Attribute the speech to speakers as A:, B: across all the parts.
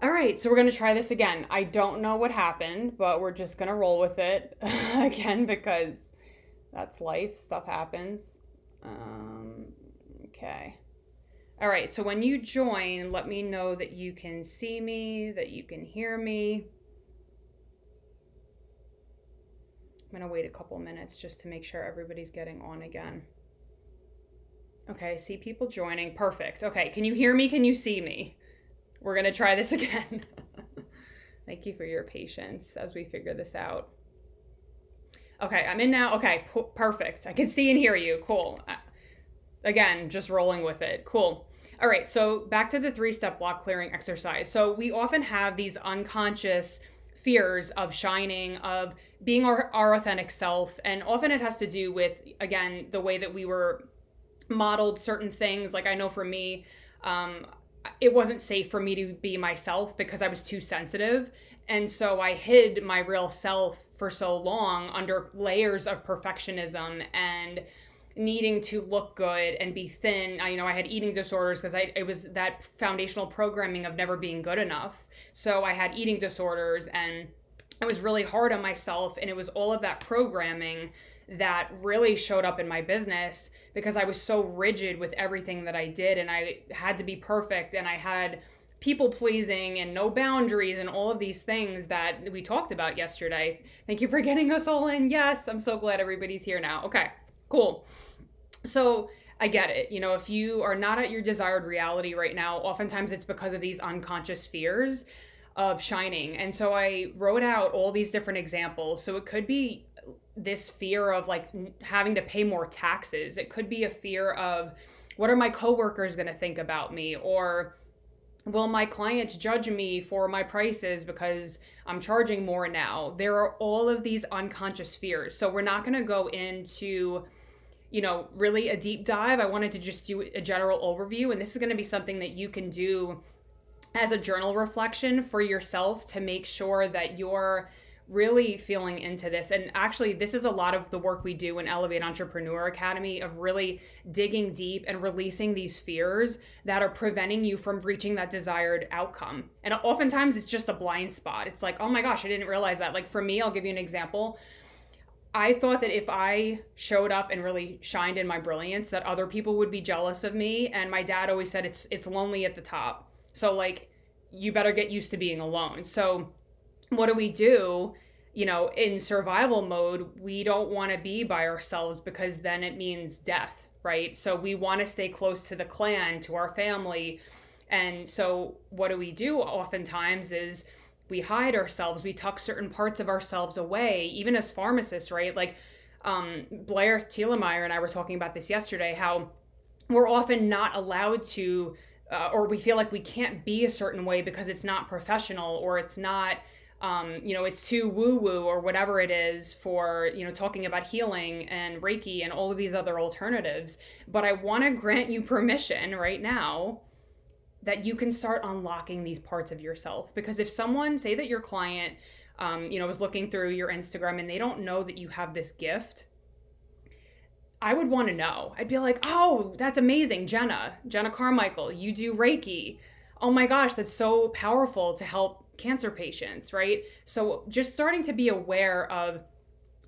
A: All right, so we're going to try this again. I don't know what happened, but we're just going to roll with it again because that's life. Stuff happens. Um, okay. All right, so when you join, let me know that you can see me, that you can hear me. I'm going to wait a couple minutes just to make sure everybody's getting on again. Okay, I see people joining. Perfect. Okay, can you hear me? Can you see me? We're going to try this again. Thank you for your patience as we figure this out. Okay, I'm in now. Okay, perfect. I can see and hear you. Cool. Again, just rolling with it. Cool. All right, so back to the 3-step block clearing exercise. So we often have these unconscious fears of shining, of being our authentic self. And often it has to do with, again, the way that we were modeled certain things. Like I know for me, it wasn't safe for me to be myself because I was too sensitive. And so I hid my real self for so long under layers of perfectionism and needing to look good and be thin. I had eating disorders because it was that foundational programming of never being good enough. So I had eating disorders and I was really hard on myself. And it was all of that programming that really showed up in my business because I was so rigid with everything that I did and I had to be perfect and I had people pleasing and no boundaries and all of these things that we talked about yesterday. Thank you for getting us all in. Yes, I'm so glad everybody's here now. Okay, cool. So I get it. If you are not at your desired reality right now, oftentimes it's because of these unconscious fears of shining. And so I wrote out all these different examples. So it could be this fear of like having to pay more taxes. It could be a fear of what are my coworkers going to think about me, or will my clients judge me for my prices because I'm charging more now? There are all of these unconscious fears. So we're not going to go into really a deep dive. I wanted to just do a general overview, and this is going to be something that you can do as a journal reflection for yourself to make sure that you're really feeling into this. And actually, this is a lot of the work we do in Elevate Entrepreneur Academy of really digging deep and releasing these fears that are preventing you from reaching that desired outcome. And oftentimes it's just a blind spot. It's like, oh my gosh, I didn't realize that. Like for me, I'll give you an example. I thought that if I showed up and really shined in my brilliance, that other people would be jealous of me. And my dad always said it's lonely at the top. So like, you better get used to being alone. So what do we do? In survival mode, we don't want to be by ourselves because then it means death, right? So we want to stay close to the clan, to our family. And so what do we do oftentimes is we hide ourselves, we tuck certain parts of ourselves away, even as pharmacists, right? Like Blair Thielemeyer and I were talking about this yesterday, how we're often not allowed to, or we feel like we can't be a certain way because it's not professional, or it's not, it's too woo-woo or whatever it is for, talking about healing and Reiki and all of these other alternatives. But I want to grant you permission right now that you can start unlocking these parts of yourself. Because if someone, say that your client, was looking through your Instagram and they don't know that you have this gift, I would want to know. I'd be like, oh, that's amazing. Jenna Carmichael, you do Reiki. Oh my gosh, that's so powerful to help cancer patients, right? So just starting to be aware of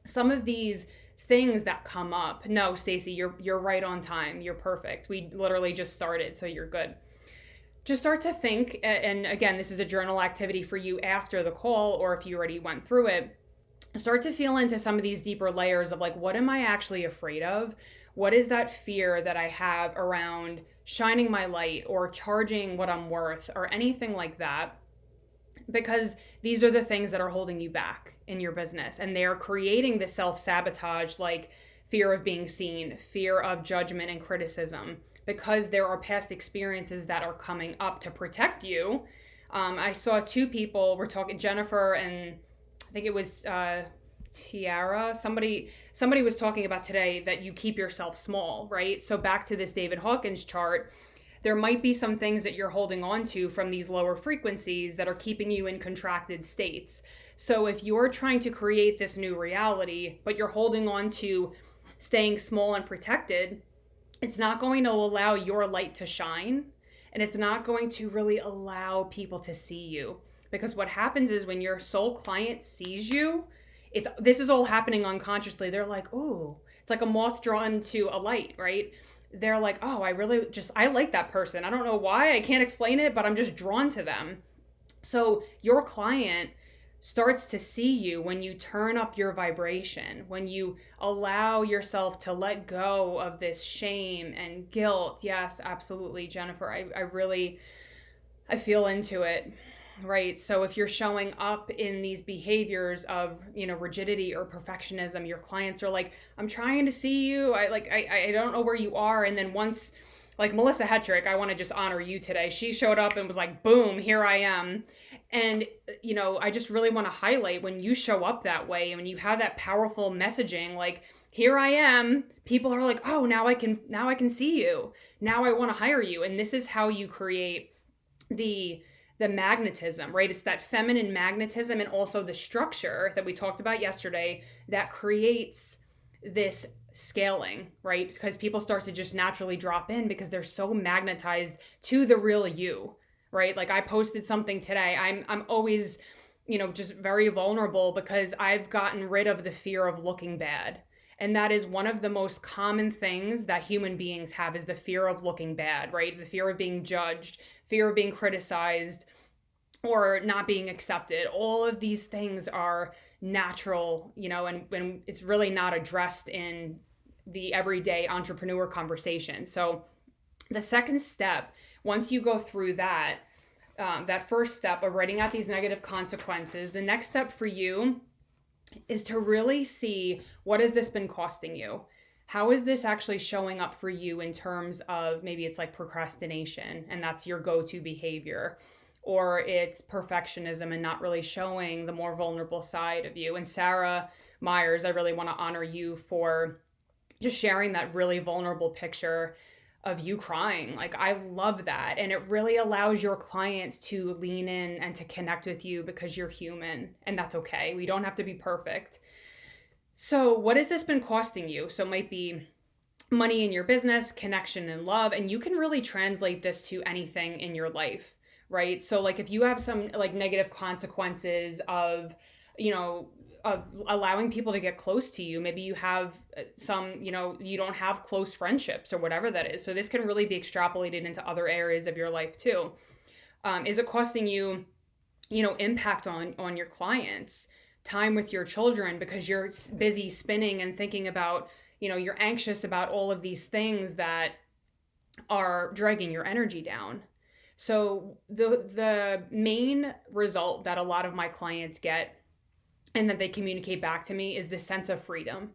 A: some of these things that come up. No, Stacy, you're right on time. You're perfect. We literally just started, so you're good. Just start to think, and again, this is a journal activity for you after the call, or if you already went through it, start to feel into some of these deeper layers of like, what am I actually afraid of? What is that fear that I have around shining my light or charging what I'm worth or anything like that? Because these are the things that are holding you back in your business, and they're creating the self-sabotage, like fear of being seen, fear of judgment and criticism, because there are past experiences that are coming up to protect you. I saw two people, we're talking Jennifer and I think it was Tiara. Somebody was talking about today that you keep yourself small, right? So back to this David Hawkins chart, there might be some things that you're holding on to from these lower frequencies that are keeping you in contracted states. So if you're trying to create this new reality, but you're holding on to staying small and protected, it's not going to allow your light to shine. And it's not going to really allow people to see you. Because what happens is when your soul client sees you, this is all happening unconsciously. They're like, ooh, it's like a moth drawn to a light, right? They're like, oh, I like that person. I don't know why, I can't explain it, but I'm just drawn to them. So your client starts to see you when you turn up your vibration, when you allow yourself to let go of this shame and guilt. Yes, absolutely, Jennifer. I feel into it. Right. So if you're showing up in these behaviors of, rigidity or perfectionism, your clients are like, I'm trying to see you. I don't know where you are. And then once, like Melissa Hetrick, I want to just honor you today. She showed up and was like, boom, here I am. And, I just really want to highlight when you show up that way and when you have that powerful messaging, like, here I am, people are like, oh, now I can see you. Now I want to hire you. And this is how you create the magnetism, right? It's that feminine magnetism and also the structure that we talked about yesterday that creates this scaling, right? Because people start to just naturally drop in because they're so magnetized to the real you, right? Like I posted something today. I'm always, just very vulnerable because I've gotten rid of the fear of looking bad. And that is one of the most common things that human beings have, is the fear of looking bad, right? The fear of being judged, fear of being criticized, or not being accepted. All of these things are natural, and when it's really not addressed in the everyday entrepreneur conversation. So the second step, once you go through that first step of writing out these negative consequences, the next step for you is to really see, what has this been costing you? How is this actually showing up for you in terms of, maybe it's like procrastination and that's your go-to behavior, or it's perfectionism and not really showing the more vulnerable side of you. And Sarah Myers, I really want to honor you for just sharing that really vulnerable picture of you crying. Like, I love that. And it really allows your clients to lean in and to connect with you because you're human, and that's okay. We don't have to be perfect. So what has this been costing you? So it might be money in your business, connection and love, and you can really translate this to anything in your life, right? So like if you have some like negative consequences of, of allowing people to get close to you, maybe you have some, you don't have close friendships or whatever that is. So this can really be extrapolated into other areas of your life too. Is it costing you, impact on your clients, time with your children, because you're busy spinning and thinking about, you're anxious about all of these things that are dragging your energy down. So the main result that a lot of my clients get and that they communicate back to me is this sense of freedom.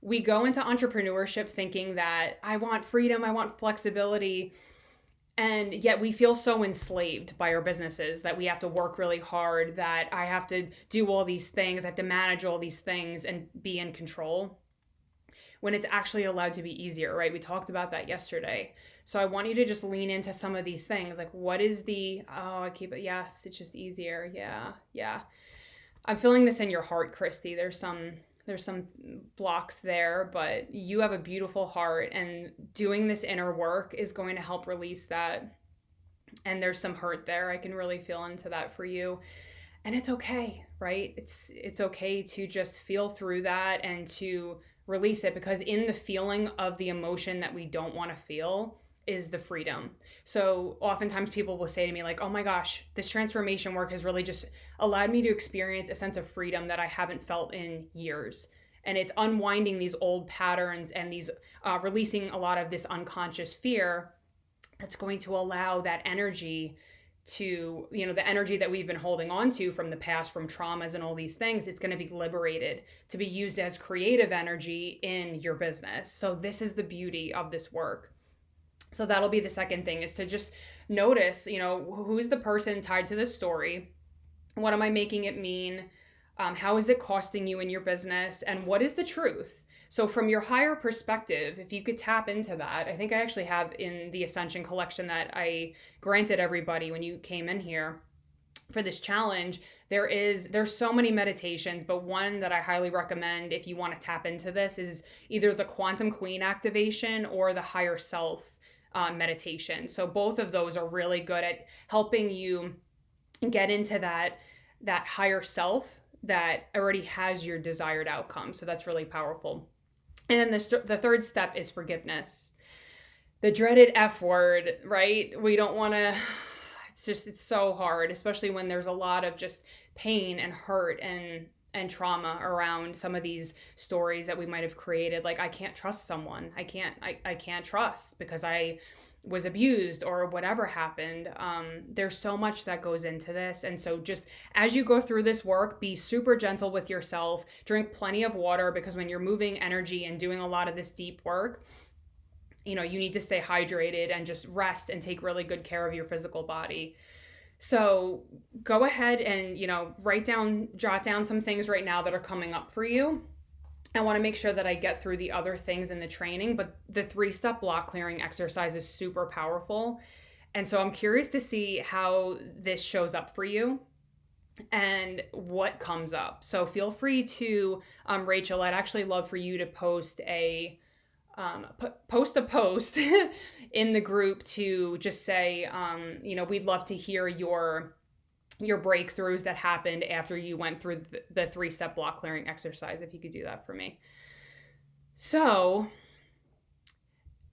A: We go into entrepreneurship thinking that I want freedom, I want flexibility, and yet we feel so enslaved by our businesses that we have to work really hard, that I have to do all these things, I have to manage all these things and be in control, when it's actually allowed to be easier, right? We talked about that yesterday. So I want you to just lean into some of these things. Like, what is yes, it's just easier. Yeah. I'm feeling this in your heart, Christy. There's some blocks there, but you have a beautiful heart, and doing this inner work is going to help release that. And there's some hurt there. I can really feel into that for you. And it's okay, right? It's okay to just feel through that and to release it, because in the feeling of the emotion that we don't want to feel is the freedom. So oftentimes people will say to me like, oh my gosh, this transformation work has really just allowed me to experience a sense of freedom that I haven't felt in years. And it's unwinding these old patterns and these releasing a lot of this unconscious fear that's going to allow that energy to, the energy that we've been holding on to from the past, from traumas and all these things, it's going to be liberated to be used as creative energy in your business. So this is the beauty of this work. So that'll be the second thing, is to just notice, who's the person tied to this story? What am I making it mean? How is it costing you in your business? And what is the truth? So from your higher perspective, if you could tap into that, I think I actually have in the Ascension collection that I granted everybody when you came in here for this challenge, there's so many meditations, but one that I highly recommend if you want to tap into this is either the Quantum Queen activation or the Higher Self meditation. So both of those are really good at helping you get into that higher self that already has your desired outcome. So that's really powerful. And then the third step is forgiveness. The dreaded F word, right? We don't want to, it's so hard, especially when there's a lot of just pain and hurt and trauma around some of these stories that we might have created. Like, I can't trust someone. I can't trust because I was abused or whatever happened. There's so much that goes into this. And so just as you go through this work, be super gentle with yourself, drink plenty of water, because when you're moving energy and doing a lot of this deep work, you need to stay hydrated and just rest and take really good care of your physical body. So go ahead and, jot down some things right now that are coming up for you. I want to make sure that I get through the other things in the training, but the 3-step block clearing exercise is super powerful. And so I'm curious to see how this shows up for you and what comes up. So feel free to, Rachel, I'd actually love for you to post a post in the group to just say, we'd love to hear your breakthroughs that happened after you went through the 3-step block clearing exercise, if you could do that for me. So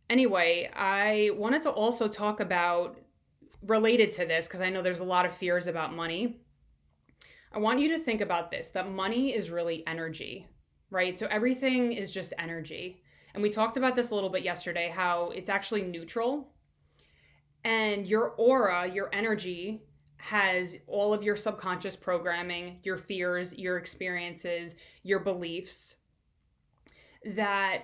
A: anyway, I wanted to also talk about, related to this, because I know there's a lot of fears about money. I want you to think about this, that money is really energy, right? So everything is just energy. And we talked about this a little bit yesterday, how it's actually neutral. And your aura, your energy, has all of your subconscious programming, your fears, your experiences, your beliefs that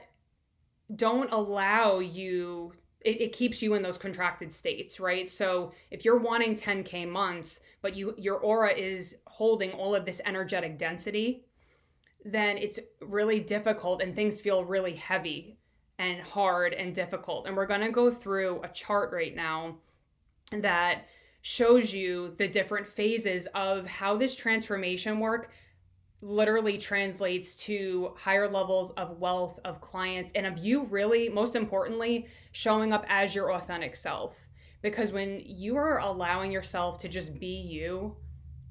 A: don't allow you, it keeps you in those contracted states, right? So if you're wanting 10K months, but your aura is holding all of this energetic density, then it's really difficult and things feel really heavy and hard and difficult. And we're going to go through a chart right now that shows you the different phases of how this transformation work literally translates to higher levels of wealth, of clients, and of you really, most importantly, showing up as your authentic self. Because when you are allowing yourself to just be you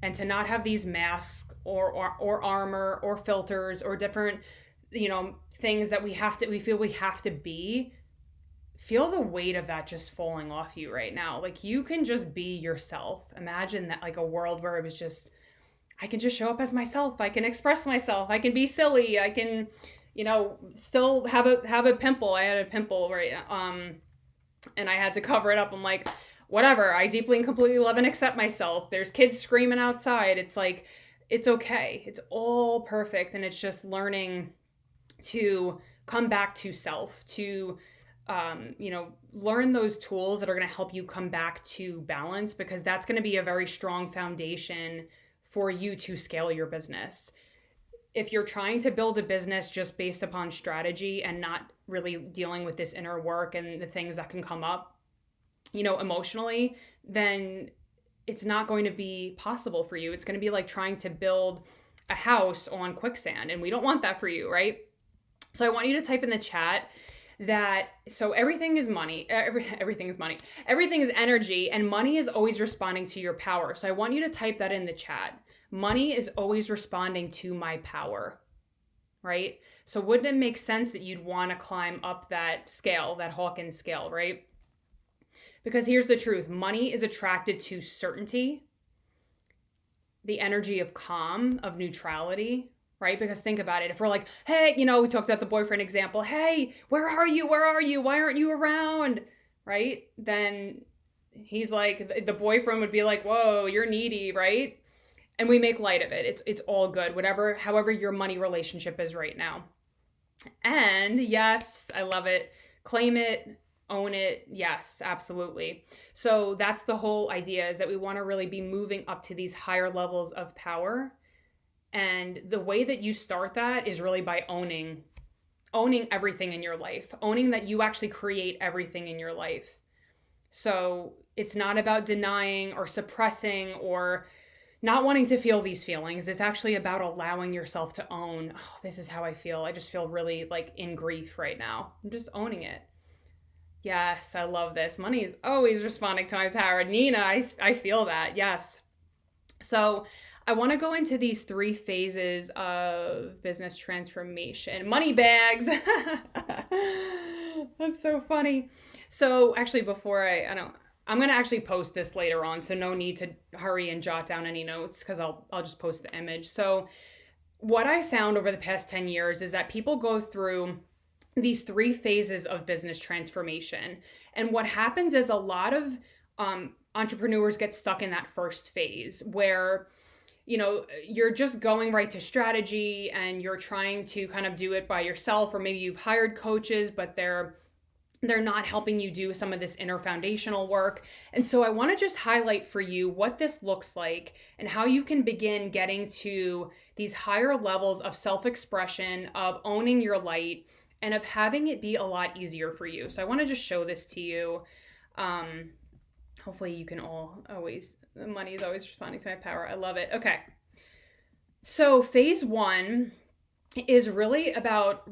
A: and to not have these masks or armor or filters or different, things that we feel we have to be, feel the weight of that just falling off you right now. Like, you can just be yourself. Imagine that, like a world where it was just, I can just show up as myself. I can express myself. I can be silly. I can, still have a pimple. I had a pimple, right? And I had to cover it up. I'm like, whatever. I deeply and completely love and accept myself. There's kids screaming outside. It's like, it's okay. It's all perfect. And it's just learning to come back to self, to learn those tools that are going to help you come back to balance, because that's going to be a very strong foundation for you to scale your business. If you're trying to build a business just based upon strategy and not really dealing with this inner work and the things that can come up, emotionally, then it's not going to be possible for you. It's going to be like trying to build a house on quicksand, and we don't want that for you, right? So I want you to type in the chat that, so everything is money, everything is money, everything is energy, and money is always responding to your power. So I want you to type that in the chat. Money is always responding to my power, right? So wouldn't it make sense that you'd want to climb up that scale, that Hawkins scale, right? Because here's the truth. Money is attracted to certainty, the energy of calm, of neutrality, right? Because think about it. If we're like, hey, we talked about the boyfriend example. Hey, where are you? Where are you? Why aren't you around? Right? Then he's like, the boyfriend would be like, whoa, you're needy, right? And we make light of it. It's all good. However your money relationship is right now. And yes, I love it. Claim it, own it. Yes, absolutely. So that's the whole idea, is that we want to really be moving up to these higher levels of power. And the way that you start that is really by owning everything in your life, owning that you actually create everything in your life. So it's not about denying or suppressing or not wanting to feel these feelings. It's actually about allowing yourself to own, oh, this is how I feel. I just feel really like in grief right now. I'm just owning it. Yes, I love this. Money is always responding to my power. Nina, I feel that. Yes. So I want to go into these three phases of business transformation. Money bags. That's so funny. So actually, before I don't, I'm gonna actually post this later on, so no need to hurry and jot down any notes because I'll just post the image. So what I found over the past 10 years is that people go through these three phases of business transformation. And what happens is a lot of entrepreneurs get stuck in that first phase where you're just going right to strategy and you're trying to kind of do it by yourself, or maybe you've hired coaches, but they're not helping you do some of this inner foundational work. And so I want to just highlight for you what this looks like and how you can begin getting to these higher levels of self-expression, of owning your light, and of having it be a lot easier for you. So I want to just show this to you. Hopefully you can all always, the money is always responding to my power. I love it. Okay. So phase one is really about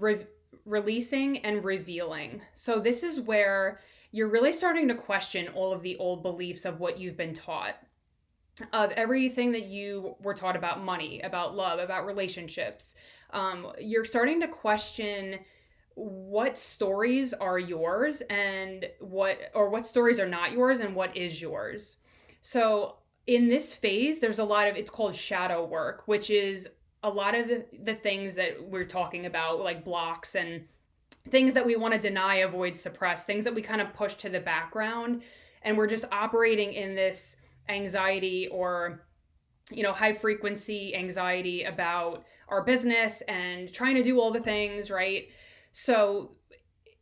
A: releasing and revealing. So this is where you're really starting to question all of the old beliefs of what you've been taught, of everything that you were taught about money, about love, about relationships. You're starting to question what stories are yours and what stories are not yours and what is yours. So in this phase, there's a lot of, it's called shadow work, which is a lot of the things that we're talking about, like blocks and things that we want to deny, avoid, suppress, things that we kind of push to the background. And we're just operating in this anxiety or, high frequency anxiety about our business and trying to do all the things, right? So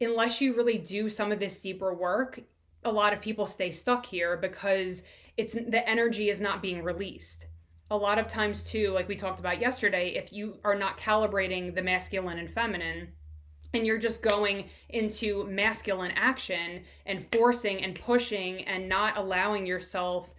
A: unless you really do some of this deeper work, a lot of people stay stuck here because the energy is not being released. A lot of times too, like we talked about yesterday, if you are not calibrating the masculine and feminine, and you're just going into masculine action and forcing and pushing and not allowing yourself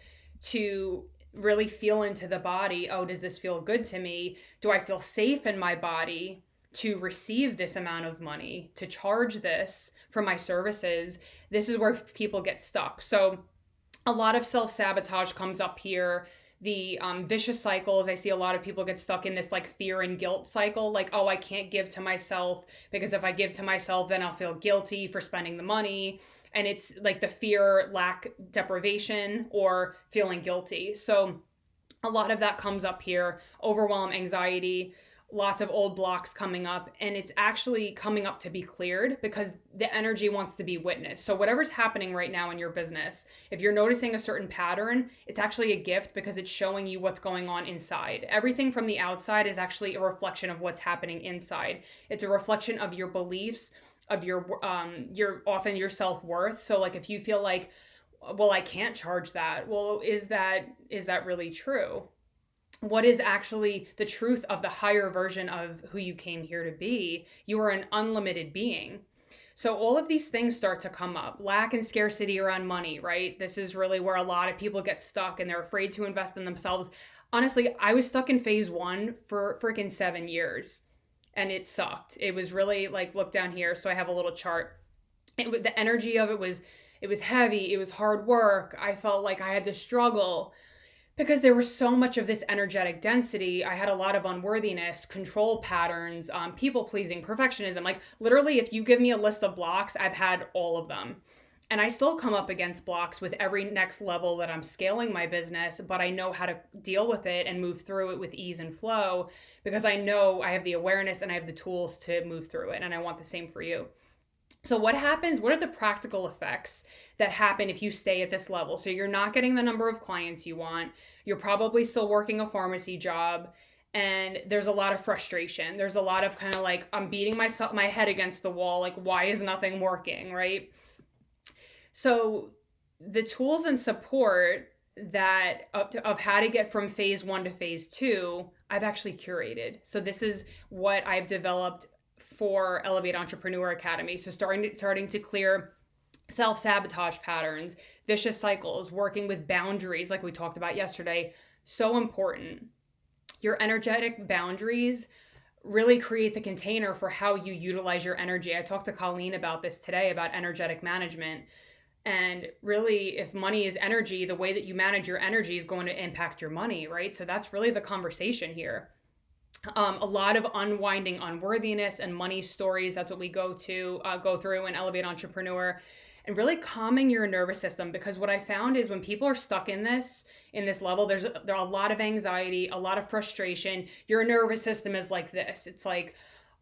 A: to really feel into the body, oh, does this feel good to me? Do I feel safe in my body to receive this amount of money, to charge this for my services? This is where people get stuck. So a lot of self-sabotage comes up here. The vicious cycles, I see a lot of people get stuck in this like fear and guilt cycle, like, oh, I can't give to myself because if I give to myself, then I'll feel guilty for spending the money. And it's like the fear, lack, deprivation, or feeling guilty. So a lot of that comes up here, overwhelm, anxiety, lots of old blocks coming up, and it's actually coming up to be cleared because the energy wants to be witnessed. So whatever's happening right now in your business, if you're noticing a certain pattern, it's actually a gift because it's showing you what's going on inside. Everything from the outside is actually a reflection of what's happening inside. It's a reflection of your beliefs, of your often your self-worth. So like if you feel like, well, I can't charge that, well, is that really true? What is actually the truth of the higher version of who you came here to be? You are an unlimited being. So all of these things start to come up. Lack and scarcity around money, right? This is really where a lot of people get stuck and they're afraid to invest in themselves. Honestly, I was stuck in phase one for freaking 7 years and it sucked. It was really like, look down here. So I have a little chart. The energy of it was heavy. It was hard work. I felt like I had to struggle because there was so much of this energetic density. I had a lot of unworthiness, control patterns, people pleasing, perfectionism. Like literally, if you give me a list of blocks, I've had all of them. And I still come up against blocks with every next level that I'm scaling my business, but I know how to deal with it and move through it with ease and flow because I know I have the awareness and I have the tools to move through it. And I want the same for you. So what happens? What are the practical effects that happen if you stay at this level? So you're not getting the number of clients you want. You're probably still working a pharmacy job. And there's a lot of frustration. There's a lot of kind of like, I'm beating my head against the wall. Like, why is nothing working, right? So the tools and support that of how to get from phase one to phase two, I've actually curated. So this is what I've developed for Elevate Entrepreneur Academy. So starting to clear self-sabotage patterns, vicious cycles, working with boundaries like we talked about yesterday. So important. Your energetic boundaries really create the container for how you utilize your energy. I talked to Colleen about this today, about energetic management. And really, if money is energy, the way that you manage your energy is going to impact your money, right? So that's really the conversation here. A lot of unwinding unworthiness and money stories. That's what we go through in Elevate Entrepreneur, and really calming your nervous system. Because what I found is when people are stuck in this level, there are a lot of anxiety, a lot of frustration. Your nervous system is like this. It's like,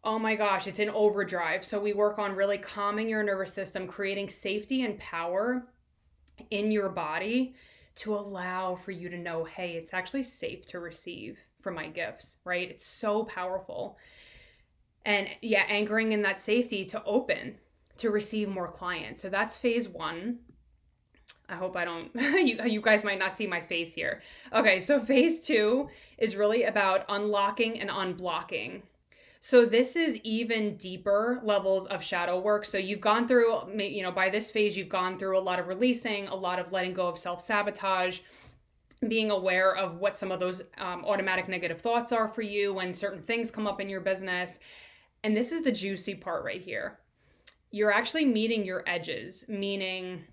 A: oh my gosh, it's in overdrive. So we work on really calming your nervous system, creating safety and power in your body to allow for you to know, hey, it's actually safe to receive from my gifts, right? It's so powerful. And yeah, anchoring in that safety to open, to receive more clients. So that's phase 1. I hope I don't, you guys might not see my face here. Okay, so phase 2 is really about unlocking and unblocking. So this is even deeper levels of shadow work. So you've gone through, by this phase, you've gone through a lot of releasing, a lot of letting go of self-sabotage, being aware of what some of those automatic negative thoughts are for you when certain things come up in your business. And this is the juicy part right here. You're actually meeting your edges, meaning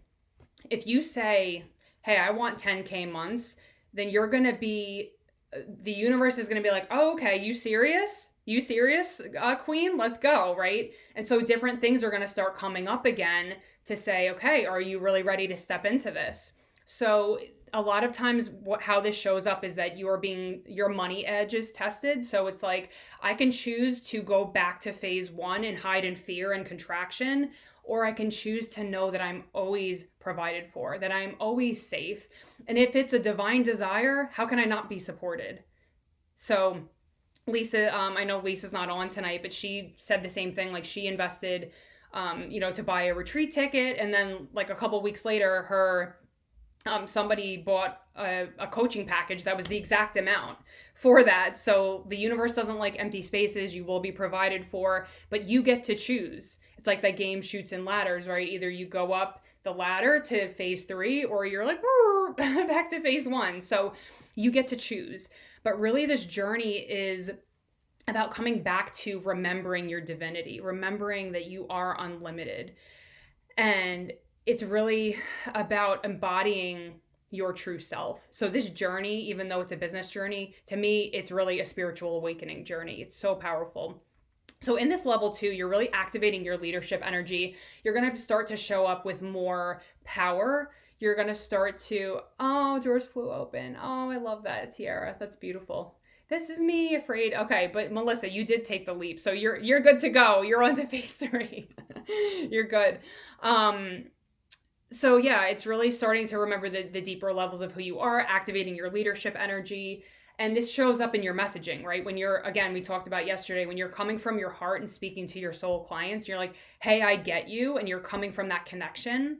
A: if you say, hey, I want 10K months, then the universe is going to be like, oh, okay, you serious? You serious, queen? Let's go, right? And so different things are going to start coming up again to say, okay, are you really ready to step into this? So a lot of times how this shows up is that your money edge is tested. So it's like, I can choose to go back to phase 1 and hide in fear and contraction, or I can choose to know that I'm always provided for, that I'm always safe. And if it's a divine desire, how can I not be supported? So Lisa, I know Lisa's not on tonight, but she said the same thing. Like, she invested, to buy a retreat ticket. And then like a couple weeks later, somebody bought a coaching package that was the exact amount for that. So the universe doesn't like empty spaces. You will be provided for, but you get to choose. It's like that game Chutes and Ladders, right? Either you go up the ladder to phase 3, or you're like back to phase 1. So you get to choose. But really, this journey is about coming back to remembering your divinity, remembering that you are unlimited. And it's really about embodying your true self. So this journey, even though it's a business journey, to me, it's really a spiritual awakening journey. It's so powerful. So in this level 2, you're really activating your leadership energy. You're going to start to show up with more power. You're going to start to, oh, doors flew open. Oh, I love that, Tiara. That's beautiful. This is me afraid. Okay, but Melissa, you did take the leap. So you're good to go. You're on to phase 3. You're good. So yeah, it's really starting to remember the deeper levels of who you are, activating your leadership energy. And this shows up in your messaging, right? When you're, again, we talked about yesterday, when you're coming from your heart and speaking to your soul clients, you're like, hey, I get you. And you're coming from that connection.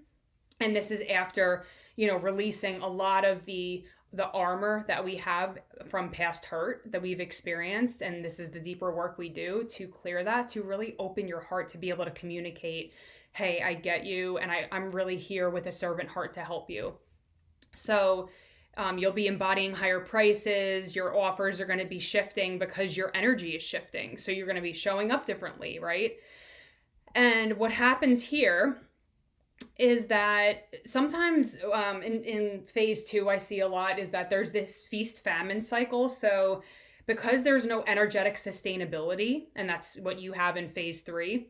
A: And this is after, releasing a lot of the armor that we have from past hurt that we've experienced. And this is the deeper work we do to clear that, to really open your heart to be able to communicate, hey, I get you. And I'm really here with a servant heart to help you. So you'll be embodying higher prices. Your offers are going to be shifting because your energy is shifting. So you're going to be showing up differently, right? And what happens here is that sometimes in phase 2, I see a lot is that there's this feast famine cycle. So because there's no energetic sustainability, and that's what you have in phase 3,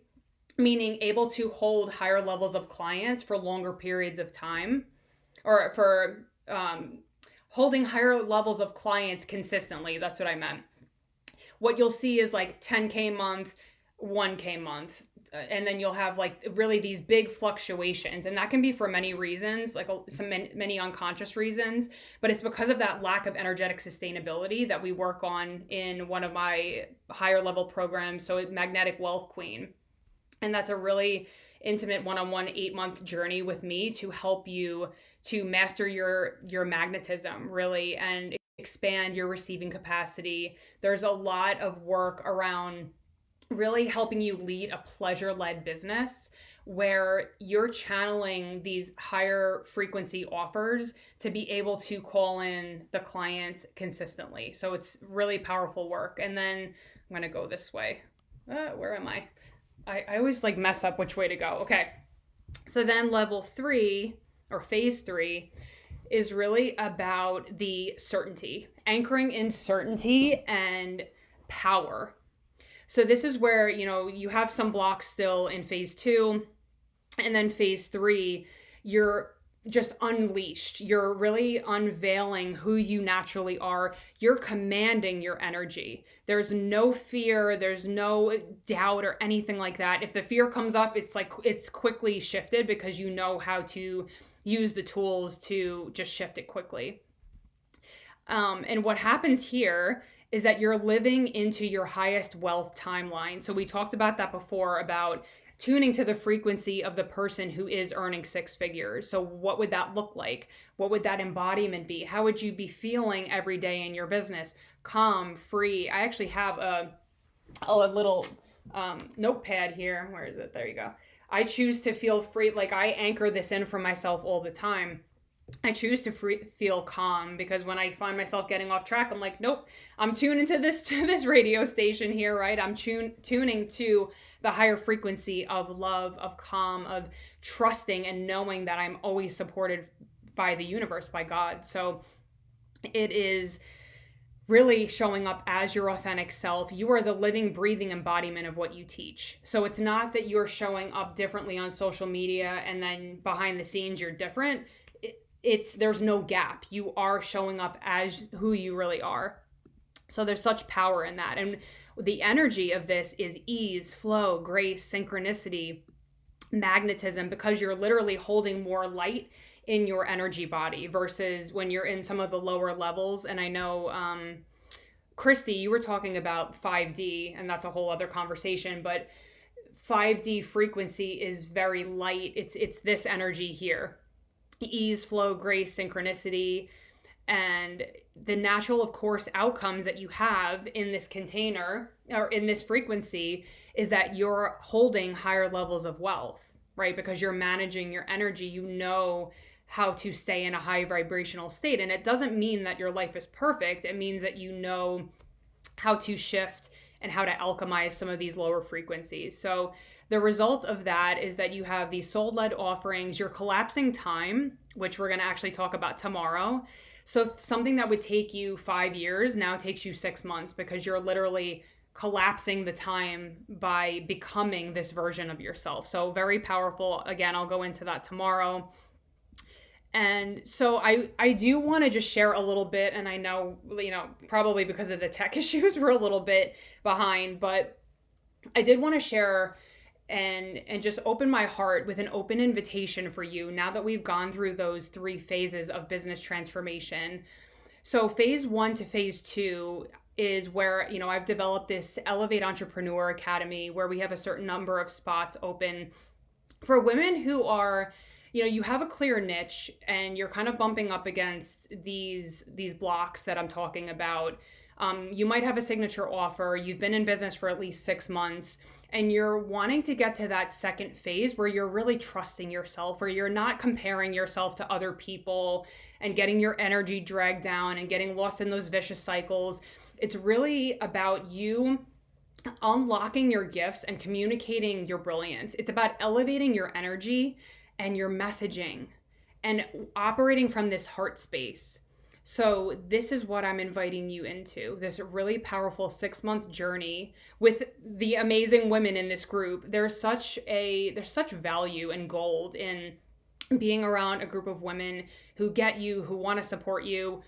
A: meaning able to hold higher levels of clients for longer periods of time, or for holding higher levels of clients consistently. That's what I meant. What you'll see is like 10K month, 1K month, and then you'll have like really these big fluctuations. And that can be for many reasons, like many unconscious reasons, but it's because of that lack of energetic sustainability that we work on in one of my higher level programs. So Magnetic Wealth Queen. And that's a really intimate one-on-one 8-month journey with me to help you to master your magnetism, really, and expand your receiving capacity. There's a lot of work around really helping you lead a pleasure-led business where you're channeling these higher frequency offers to be able to call in the clients consistently. So it's really powerful work. And then I'm going to go this way. Where am I? I always like mess up which way to go. Okay. So then level 3 or phase 3 is really about the certainty, anchoring in certainty and power. So this is where, you have some blocks still in phase 2, and then phase 3, you're just unleashed. You're really unveiling who you naturally are. You're commanding your energy. There's no fear. There's no doubt or anything like that. If the fear comes up, it's quickly shifted because you know how to use the tools to just shift it quickly. And what happens here is that you're living into your highest wealth timeline. So we talked about that before, about tuning to the frequency of the person who is earning 6 figures. So what would that look like? What would that embodiment be? How would you be feeling every day in your business? Calm, free. I actually have a little notepad here. Where is it? There you go. I choose to feel free. Like, I anchor this in for myself all the time. I choose to feel calm, because when I find myself getting off track, I'm like, nope, I'm tuning to this radio station here, right? I'm tuning to the higher frequency of love, of calm, of trusting and knowing that I'm always supported by the universe, by God. So it is really showing up as your authentic self. You are the living, breathing embodiment of what you teach. So it's not that you're showing up differently on social media and then behind the scenes you're different. There's no gap. You are showing up as who you really are. So there's such power in that. And the energy of this is ease, flow, grace, synchronicity, magnetism, because you're literally holding more light in your energy body versus when you're in some of the lower levels. And I know, Christy, you were talking about 5D, and that's a whole other conversation, but 5D frequency is very light. It's this energy here. Ease, flow, grace, synchronicity, and the natural, of course, outcomes that you have in this container or in this frequency is that you're holding higher levels of wealth, right? Because you're managing your energy. You know how to stay in a high vibrational state. And it doesn't mean that your life is perfect. It means that you know how to shift and how to alchemize some of these lower frequencies. So the result of that is that you have these soul-led offerings. You're collapsing time, which we're going to actually talk about tomorrow. So something that would take you 5 years now takes you 6 months, because you're literally collapsing the time by becoming this version of yourself. So very powerful. Again, I'll go into that tomorrow. And so I do want to just share a little bit, and I know, probably because of the tech issues, we're a little bit behind, but I did want to share and just open my heart with an open invitation for you now that we've gone through those 3 phases of business transformation. So phase 1 to phase 2 is where, I've developed this Elevate Entrepreneur Academy where we have a certain number of spots open for women who are, you have a clear niche and you're kind of bumping up against these blocks that I'm talking about. You might have a signature offer. You've been in business for at least 6 months, and you're wanting to get to that second phase where you're really trusting yourself, where you're not comparing yourself to other people and getting your energy dragged down and getting lost in those vicious cycles. It's really about you unlocking your gifts and communicating your brilliance. It's about elevating your energy and your messaging and operating from this heart space. So this is what I'm inviting you into, this really powerful 6-month journey with the amazing women in this group. There's such value and gold in being around a group of women who get you, who want to support you.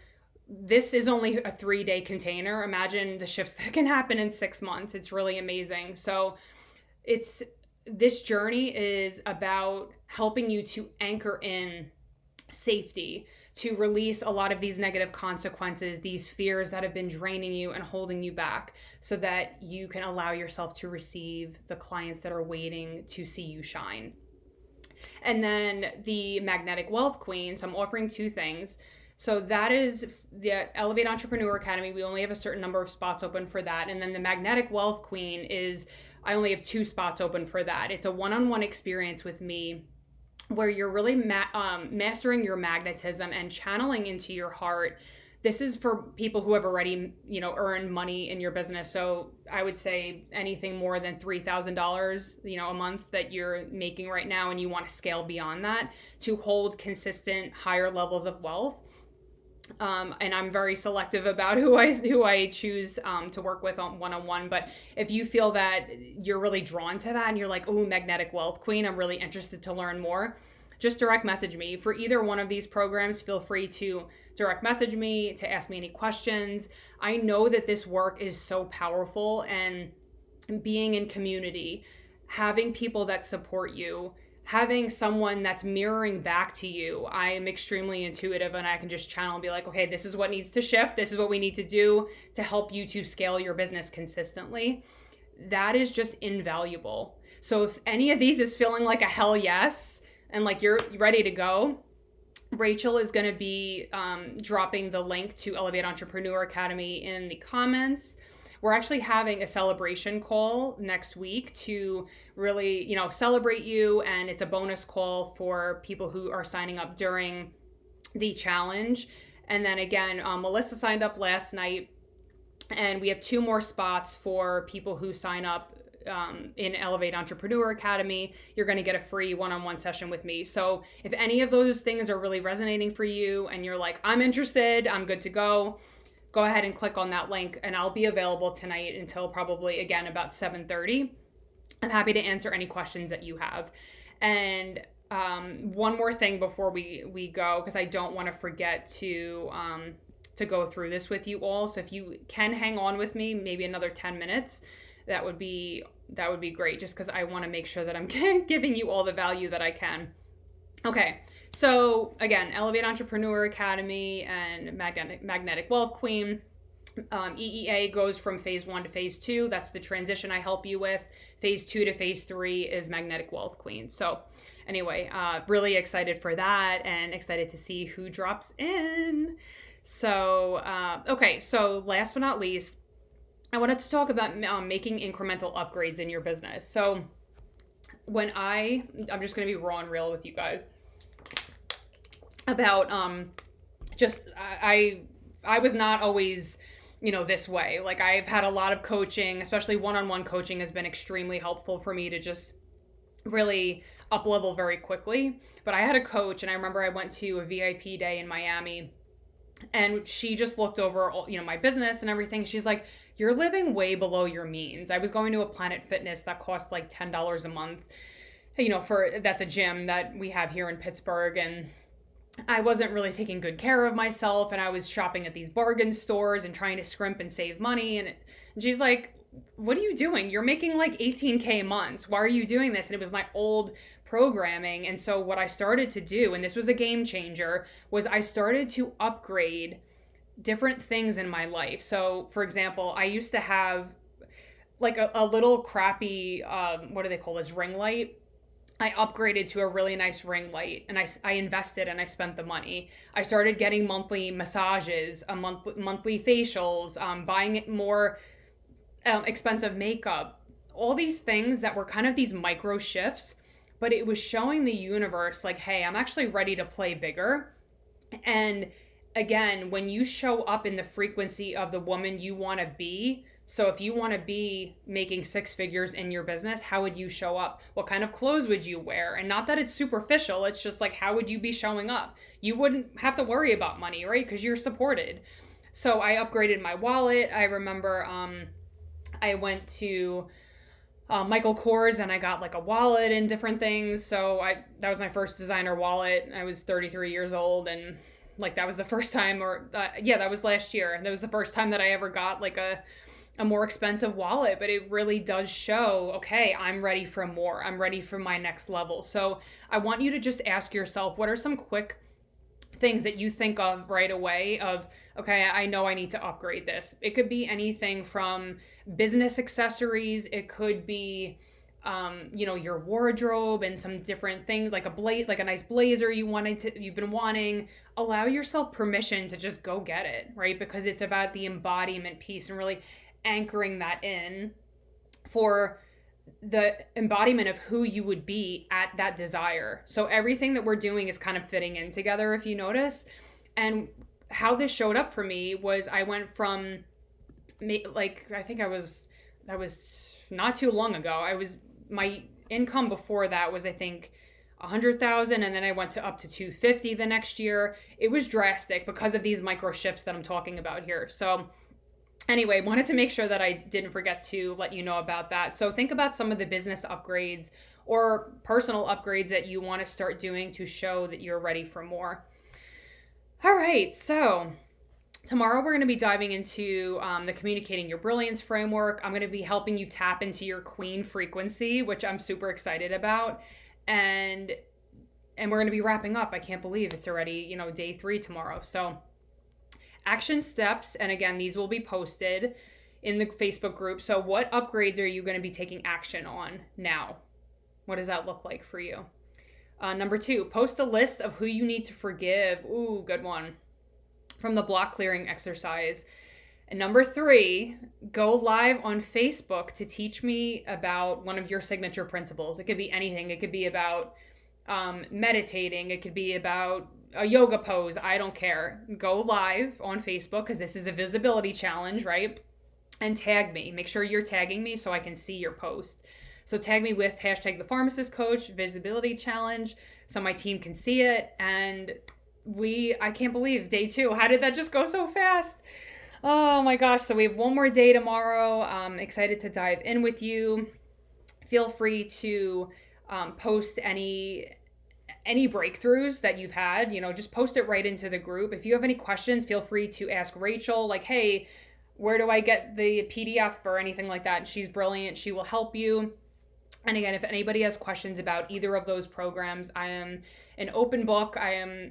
A: This is only a 3-day container. Imagine the shifts that can happen in 6 months. It's really amazing. So this journey is about helping you to anchor in safety, to release a lot of these negative consequences, these fears that have been draining you and holding you back, so that you can allow yourself to receive the clients that are waiting to see you shine. And then the Magnetic Wealth Queen. So I'm offering 2 things. So that is the Elevate Entrepreneur Academy. We only have a certain number of spots open for that. And then the Magnetic Wealth Queen is, I only have 2 spots open for that. It's a one-on-one experience with me where you're really mastering your magnetism and channeling into your heart. This is for people who have already, earned money in your business. So I would say anything more than $3,000, a month that you're making right now, and you want to scale beyond that to hold consistent higher levels of wealth. And I'm very selective about who I choose to work with on one-on-one. But if you feel that you're really drawn to that and you're like, oh, Magnetic Wealth Queen, I'm really interested to learn more, just direct message me. For either one of these programs, feel free to direct message me, to ask me any questions. I know that this work is so powerful, and being in community, having people that support you, having someone that's mirroring back to you. I am extremely intuitive, and I can just channel and be like, okay, this is what needs to shift. This is what we need to do to help you to scale your business consistently. That is just invaluable. So if any of these is feeling like a hell yes, and like you're ready to go, Rachel is going to be dropping the link to Elevate Entrepreneur Academy in the comments. We're actually having a celebration call next week to really, celebrate you. And it's a bonus call for people who are signing up during the challenge. And then again, Melissa signed up last night, and we have 2 more spots for people who sign up in Elevate Entrepreneur Academy. You're going to get a free one-on-one session with me. So if any of those things are really resonating for you and you're like, I'm interested, I'm good to go ahead and click on that link, and I'll be available tonight until probably, again, about 7:30. I'm happy to answer any questions that you have. And one more thing before we go, because I don't want to forget to go through this with you all. So if you can hang on with me, maybe another 10 minutes, that would be great, just because I want to make sure that I'm giving you all the value that I can. Okay, so again, Elevate Entrepreneur Academy and Magnetic Wealth Queen. EEA goes from phase 1 to phase 2. That's the transition I help you with. Phase 2 to phase 3 is Magnetic Wealth Queen. So anyway, really excited for that, and excited to see who drops in. So, okay, so last but not least, I wanted to talk about making incremental upgrades in your business. So when I'm just going to be raw and real with you guys about I was not always, this way. Like, I've had a lot of coaching, especially one-on-one coaching has been extremely helpful for me to just really up level very quickly. But I had a coach, and I remember I went to a VIP day in Miami, and she just looked over, my business and everything. She's like, you're living way below your means. I was going to a Planet Fitness that cost like $10 a month, that's a gym that we have here in Pittsburgh. And I wasn't really taking good care of myself. And I was shopping at these bargain stores and trying to scrimp and save money. And she's like, what are you doing? You're making like 18K months. Why are you doing this? And it was my old programming. And so what I started to do, and this was a game changer, was I started to upgrade different things in my life. So for example, I used to have like a little crappy, what do they call this, ring light. I upgraded to a really nice ring light, and I invested and I spent the money. I started getting monthly massages, monthly facials, buying more expensive makeup, all these things that were kind of these micro shifts, but it was showing the universe like, hey, I'm actually ready to play bigger. And again, when you show up in the frequency of the woman you want to be, so if you want to be making 6 figures in your business, how would you show up? What kind of clothes would you wear? And not that it's superficial, it's just like, how would you be showing up? You wouldn't have to worry about money, right? Because you're supported. So I upgraded my wallet. I remember I went to Michael Kors, and I got like a wallet and different things. So that was my first designer wallet. I was 33 years old, and like that was the first time, that was last year. And that was the first time that I ever got like a more expensive wallet. But it really does show, okay, I'm ready for more. I'm ready for my next level. So I want you to just ask yourself, what are some quick things that you think of right away of, okay, I know I need to upgrade this. It could be anything from business accessories. It could be your wardrobe and some different things, like like a nice blazer you've been wanting. Allow yourself permission to just go get it, right? Because it's about the embodiment piece and really anchoring that in for the embodiment of who you would be at that desire. So everything that we're doing is kind of fitting in together, if you notice. And how this showed up for me was I went from, like, I think that was not too long ago. My income before that was, I think, 100,000, and then I went to up to 250 the next year. It was drastic because of these micro shifts that I'm talking about here. So anyway, wanted to make sure that I didn't forget to let you know about that. So think about some of the business upgrades or personal upgrades that you want to start doing to show that you're ready for more. All right, so tomorrow we're going to be diving into the Communicating Your Brilliance framework. I'm going to be helping you tap into your queen frequency, which I'm super excited about. And we're going to be wrapping up. I can't believe it's already, day 3 tomorrow. So action steps, and again, these will be posted in the Facebook group. So what upgrades are you going to be taking action on now? What does that look like for you? Number 2, post a list of who you need to forgive. Ooh, good one. From the block clearing exercise. And number 3, go live on Facebook to teach me about one of your signature principles. It could be anything. It could be about meditating. It could be about a yoga pose. I don't care. Go live on Facebook because this is a visibility challenge, right? And tag me. Make sure you're tagging me so I can see your post. So tag me with hashtag the pharmacist coach visibility challenge so my team can see it. And I can't believe day 2. How did that just go so fast? Oh my gosh. So we have one more day tomorrow. I'm excited to dive in with you. Feel free to post any breakthroughs that you've had, just post it right into the group. If you have any questions, feel free to ask Rachel, like, hey, where do I get the PDF or anything like that? She's brilliant. She will help you. And again, if anybody has questions about either of those programs, I am an open book. I am,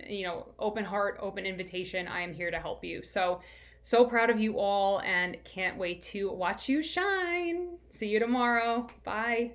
A: open heart, open invitation. I am here to help you. So proud of you all and can't wait to watch you shine. See you tomorrow. Bye.